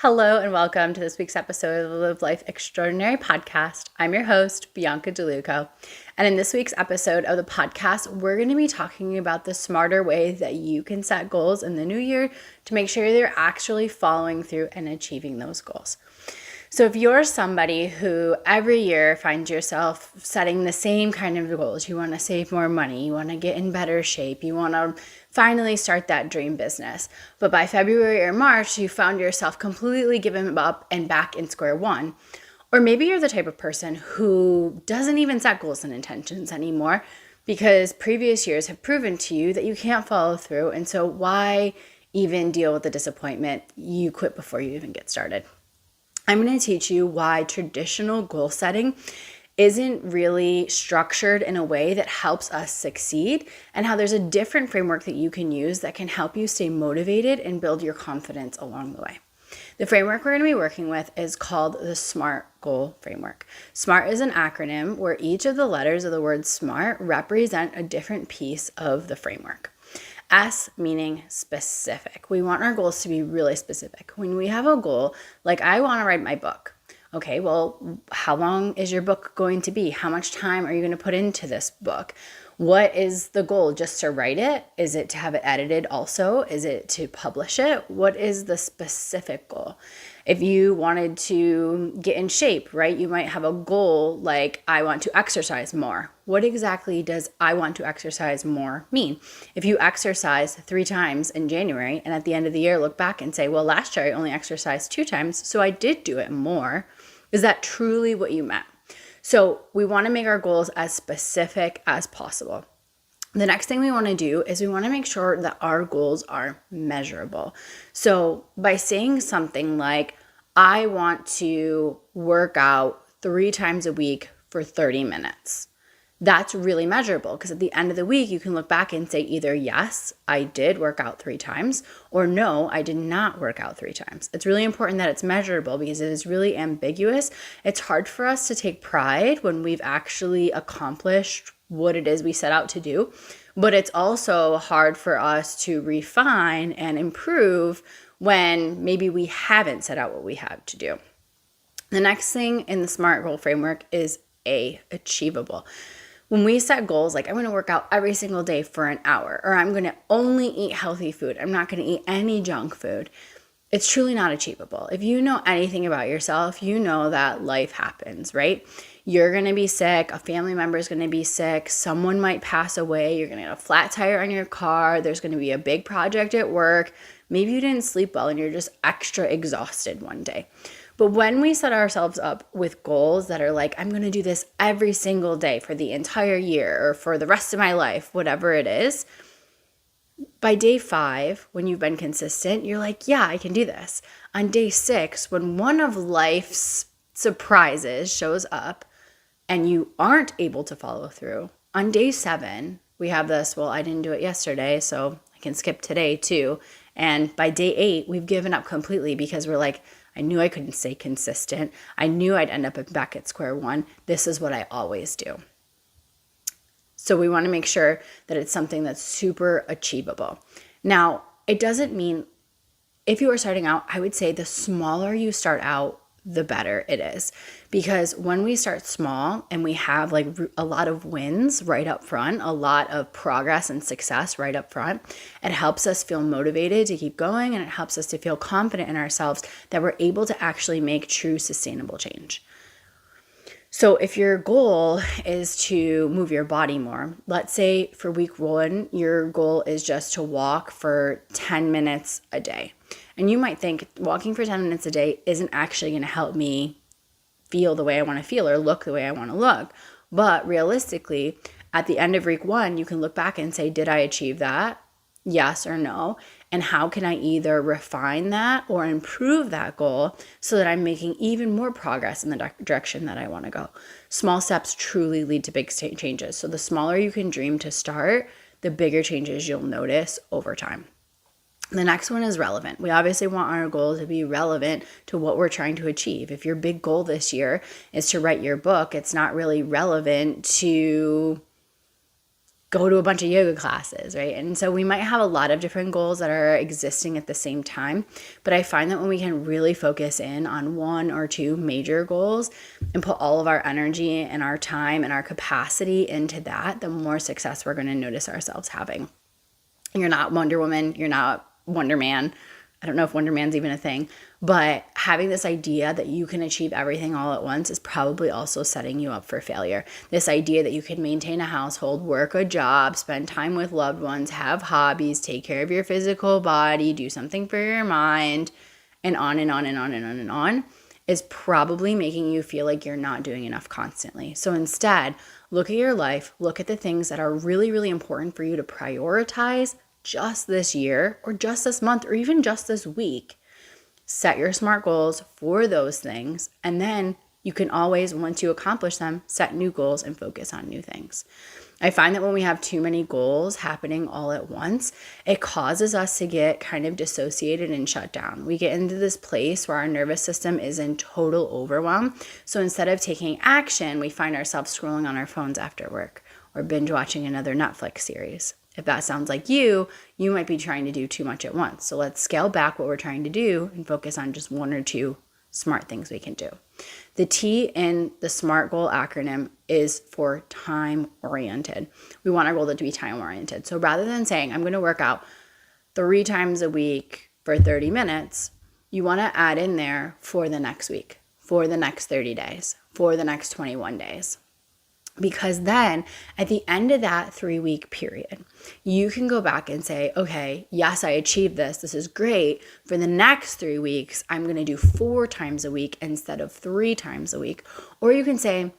Hello and welcome to this week's episode of the Live Life Extraordinary podcast. I'm your host, Bianca DeLuco. And in this week's episode of the podcast, we're going to be talking about the smarter way that you can set goals in the new year to make sure you're actually following through and achieving those goals. So if you're somebody who every year finds yourself setting the same kind of goals, you want to save more money, you want to get in better shape, you want to finally start that dream business, but by February or March, you found yourself completely given up and back in square one. Or maybe you're the type of person who doesn't even set goals and intentions anymore because previous years have proven to you that you can't follow through. And so why even deal with the disappointment? You quit before you even get started. I'm going to teach you why traditional goal setting isn't really structured in a way that helps us succeed, and how there's a different framework that you can use that can help you stay motivated and build your confidence along the way. The framework we're going to be working with is called the SMART goal framework. SMART is an acronym where each of the letters of the word SMART represent a different piece of the framework. S meaning specific. We want our goals to be really specific. When we have a goal, like I want to write my book. Okay, well, how long is your book going to be? How much time are you going to put into this book? What is the goal? Just to write it? Is it to have it edited also? Is it to publish it? What is the specific goal? If you wanted to get in shape, right, you might have a goal like, I want to exercise more. What exactly does I want to exercise more mean? If you exercise 3 times in January and at the end of the year look back and say, well, last year I only exercised 2 times, so I did do it more. Is that truly what you meant? So we want to make our goals as specific as possible. The next thing we want to do is we want to make sure that our goals are measurable. So by saying something like, I want to work out 3 times a week for 30 minutes. That's really measurable because at the end of the week, you can look back and say either, yes, I did work out 3 times, or no, I did not work out 3 times. It's really important that it's measurable because it is really ambiguous. It's hard for us to take pride when we've actually accomplished what it is we set out to do, but it's also hard for us to refine and improve when maybe we haven't set out what we have to do. The next thing in the SMART goal framework is achievable. When we set goals like I'm going to work out every single day for an hour, or I'm going to only eat healthy food, I'm not going to eat any junk food, it's truly not achievable. If you know anything about yourself, you know that life happens, right? You're going to be sick, a family member is going to be sick, someone might pass away, you're going to get a flat tire on your car, there's going to be a big project at work, maybe you didn't sleep well and you're just extra exhausted one day. But when we set ourselves up with goals that are like, I'm going to do this every single day for the entire year or for the rest of my life, whatever it is, by day 5, when you've been consistent, you're like, yeah, I can do this. On day 6, when one of life's surprises shows up and you aren't able to follow through, on day 7, we have this, well, I didn't do it yesterday, so I can skip today too. And by day 8, we've given up completely because we're like, I knew I couldn't stay consistent. I knew I'd end up back at square one. This is what I always do. So we want to make sure that it's something that's super achievable. Now, it doesn't mean if you are starting out, I would say the smaller you start out, the better it is. Because when we start small and we have like a lot of wins right up front, a lot of progress and success right up front, it helps us feel motivated to keep going, and it helps us to feel confident in ourselves that we're able to actually make true sustainable change. So if your goal is to move your body more, let's say for week 1, your goal is just to walk for 10 minutes a day. And you might think walking for 10 minutes a day isn't actually going to help me feel the way I want to feel or look the way I want to look. But realistically, at the end of week 1, you can look back and say, did I achieve that? Yes or no? And how can I either refine that or improve that goal so that I'm making even more progress in the direction that I want to go? Small steps truly lead to big changes. So the smaller you can dream to start, the bigger changes you'll notice over time. The next one is relevant. We obviously want our goal to be relevant to what we're trying to achieve. If your big goal this year is to write your book, it's not really relevant to go to a bunch of yoga classes, right? And so we might have a lot of different goals that are existing at the same time. But I find that when we can really focus in on one or two major goals and put all of our energy and our time and our capacity into that, the more success we're going to notice ourselves having. You're not Wonder Woman, you're not Wonder Man. I don't know if Wonder Man's even a thing, but having this idea that you can achieve everything all at once is probably also setting you up for failure. This idea that you can maintain a household, work a job, spend time with loved ones, have hobbies, take care of your physical body, do something for your mind, and on and on and on and on and on, is probably making you feel like you're not doing enough constantly. So instead, look at your life, look at the things that are really, really important for you to prioritize just this year or just this month or even just this week. Set your SMART goals for those things, and then you can always, once you accomplish them, set new goals and focus on new things. I find that when we have too many goals happening all at once, it causes us to get kind of dissociated and shut down. We get into this place where our nervous system is in total overwhelm. So instead of taking action, we find ourselves scrolling on our phones after work or binge watching another Netflix series. If that sounds like you might be trying to do too much at once. So let's scale back what we're trying to do and focus on just one or two smart things we can do. The T in the SMART goal acronym is for time-oriented. We want our goal to be time-oriented. So rather than saying, I'm going to work out 3 times a week for 30 minutes, you want to add in there for the next week, for the next 30 days, for the next 21 days. Because then at the end of that 3-week period, you can go back and say, okay, yes, I achieved this. This is great. For the next 3 weeks, I'm going to do 4 times a week instead of 3 times a week. Or you can say,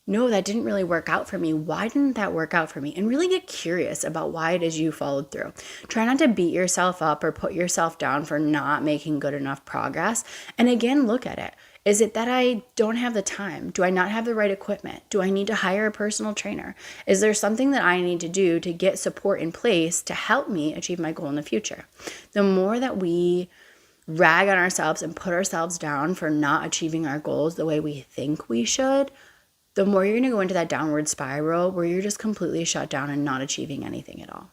no, that didn't really work out for me. Why didn't that work out for me? And really get curious about why it is you followed through. Try not to beat yourself up or put yourself down for not making good enough progress. And again, look at it. Is it that I don't have the time? Do I not have the right equipment? Do I need to hire a personal trainer? Is there something that I need to do to get support in place to help me achieve my goal in the future? The more that we rag on ourselves and put ourselves down for not achieving our goals the way we think we should, the more you're going to go into that downward spiral where you're just completely shut down and not achieving anything at all.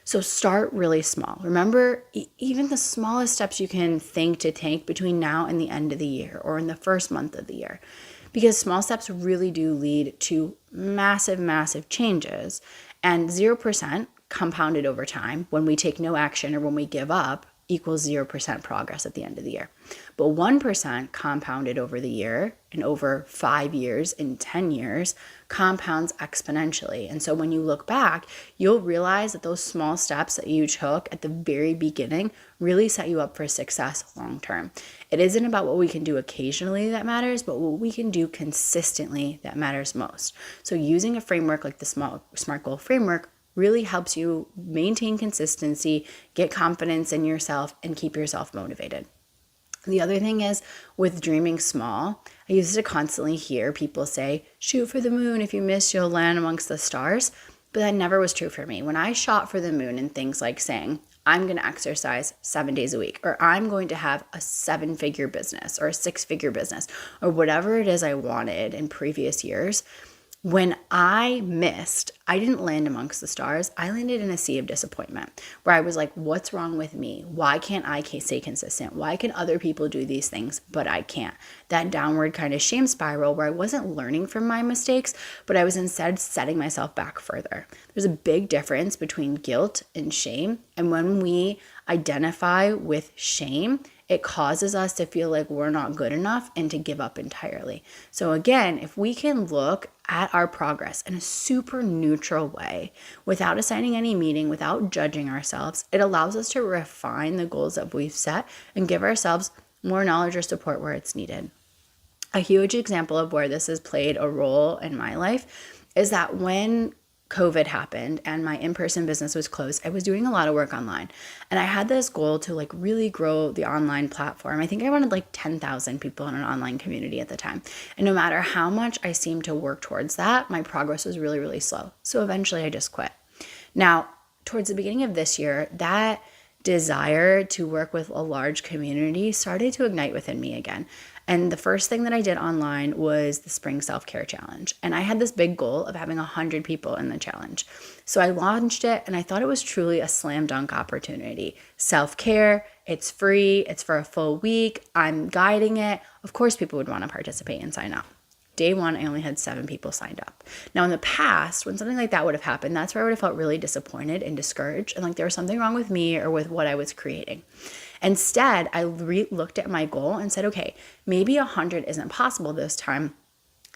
So start really small. Remember, even the smallest steps you can think to take between now and the end of the year or in the first month of the year, because small steps really do lead to massive, massive changes. And 0% compounded over time when we take no action or when we give up equals 0% progress at the end of the year. But 1% compounded over the year and over 5 years and 10 years compounds exponentially. And so when you look back, you'll realize that those small steps that you took at the very beginning really set you up for success long term. It isn't about what we can do occasionally that matters, but what we can do consistently that matters most. So using a framework like the SMART goal framework really helps you maintain consistency, get confidence in yourself, and keep yourself motivated. The other thing is with dreaming small, I used to constantly hear people say, shoot for the moon. If you miss, you'll land amongst the stars. But that never was true for me. When I shot for the moon and things like saying, I'm going to exercise 7 days a week, or I'm going to have a 7-figure business or a 6-figure business, or whatever it is I wanted in previous years, when I missed, I didn't land amongst the stars. I landed in a sea of disappointment where I was like, what's wrong with me? Why can't I stay consistent? Why can other people do these things, but I can't? That downward kind of shame spiral where I wasn't learning from my mistakes, but I was instead setting myself back further. There's a big difference between guilt and shame. And when we identify with shame, it causes us to feel like we're not good enough and to give up entirely. So again, if we can look at our progress in a super neutral way, without assigning any meaning, without judging ourselves, it allows us to refine the goals that we've set and give ourselves more knowledge or support where it's needed. A huge example of where this has played a role in my life is that when COVID happened and my in-person business was closed, I was doing a lot of work online. And I had this goal to really grow the online platform. I think I wanted 10,000 people in an online community at the time. And no matter how much I seemed to work towards that, my progress was really, really slow. So eventually I just quit. Now, towards the beginning of this year, that desire to work with a large community started to ignite within me again. And the first thing that I did online was the Spring Self-Care Challenge. And I had this big goal of having 100 people in the challenge. So I launched it, and I thought it was truly a slam dunk opportunity. Self-care, it's free, it's for a full week, I'm guiding it. Of course, people would want to participate and sign up. Day one, I only had 7 people signed up. Now, in the past, when something like that would have happened, that's where I would have felt really disappointed and discouraged, and like there was something wrong with me or with what I was creating. Instead, I looked at my goal and said, okay, maybe 100 isn't possible this time.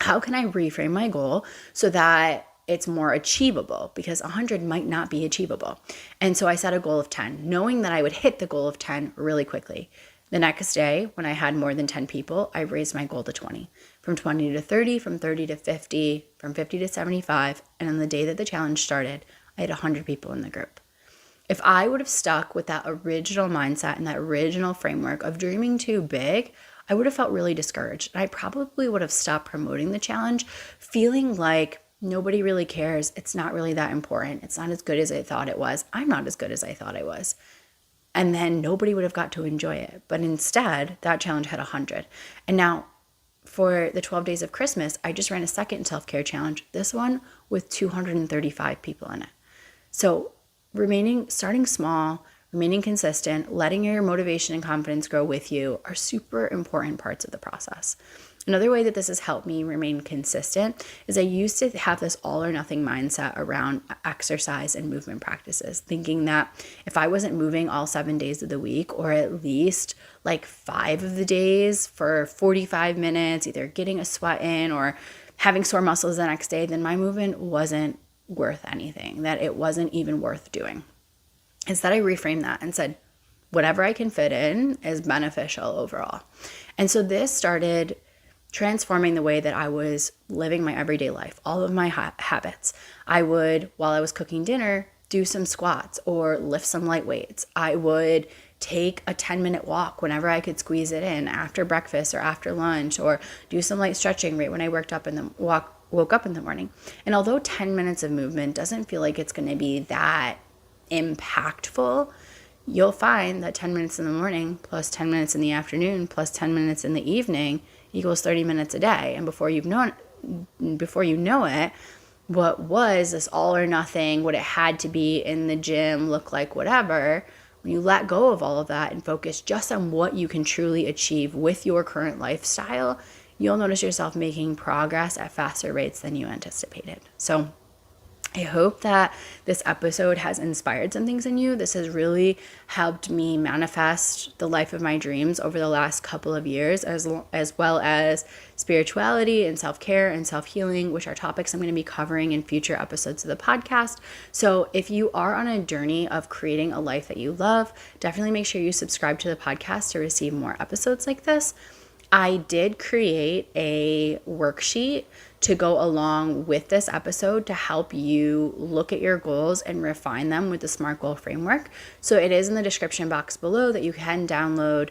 How can I reframe my goal so that it's more achievable? Because 100 might not be achievable. And so I set a goal of 10, knowing that I would hit the goal of 10 really quickly. The next day, when I had more than 10 people, I raised my goal to 20. From 20 to 30, from 30 to 50, from 50 to 75. And on the day that the challenge started, I had 100 people in the group. If I would have stuck with that original mindset and that original framework of dreaming too big, I would have felt really discouraged. And I probably would have stopped promoting the challenge, feeling like nobody really cares. It's not really that important. It's not as good as I thought it was. I'm not as good as I thought I was. And then nobody would have got to enjoy it. But instead, that challenge had 100. And now for the 12 days of Christmas, I just ran a second self-care challenge, this one with 235 people in it. So starting small, remaining consistent, letting your motivation and confidence grow with you are super important parts of the process. Another way that this has helped me remain consistent is I used to have this all or nothing mindset around exercise and movement practices, thinking that if I wasn't moving all 7 days of the week, or at least like 5 of the days for 45 minutes, either getting a sweat in or having sore muscles the next day, then my movement wasn't worth anything, that it wasn't even worth doing. Instead, I reframed that and said, whatever I can fit in is beneficial overall. And so this started transforming the way that I was living my everyday life, all of my habits. I would, while I was cooking dinner, do some squats or lift some light weights. I would take a 10-minute walk whenever I could squeeze it in after breakfast or after lunch, or do some light stretching right when I woke up in the morning. And although 10 minutes of movement doesn't feel like it's going to be that impactful, you'll find that 10 minutes in the morning plus 10 minutes in the afternoon plus 10 minutes in the evening equals 30 minutes a day. And before you know it, what was this all or nothing, what it had to be in the gym, look like whatever, when you let go of all of that and focus just on what you can truly achieve with your current lifestyle, you'll notice yourself making progress at faster rates than you anticipated. So I hope that this episode has inspired some things in you. This has really helped me manifest the life of my dreams over the last couple of years, as well as spirituality and self-care and self-healing, which are topics I'm going to be covering in future episodes of the podcast. So if you are on a journey of creating a life that you love, definitely make sure you subscribe to the podcast to receive more episodes like this. I did create a worksheet to go along with this episode to help you look at your goals and refine them with the SMART goal framework. So it is in the description box below that you can download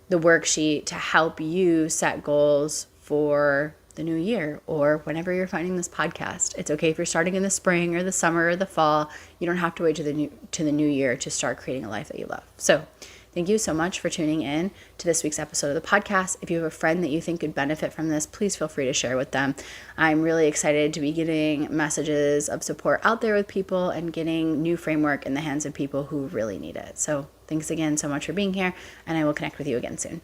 the worksheet to help you set goals for the new year or whenever you're finding this podcast. It's okay if you're starting in the spring or the summer or the fall. You don't have to wait to the new year to start creating a life that you love. So thank you so much for tuning in to this week's episode of the podcast. If you have a friend that you think could benefit from this, please feel free to share with them. I'm really excited to be getting messages of support out there with people and getting new framework in the hands of people who really need it. So thanks again so much for being here, and I will connect with you again soon.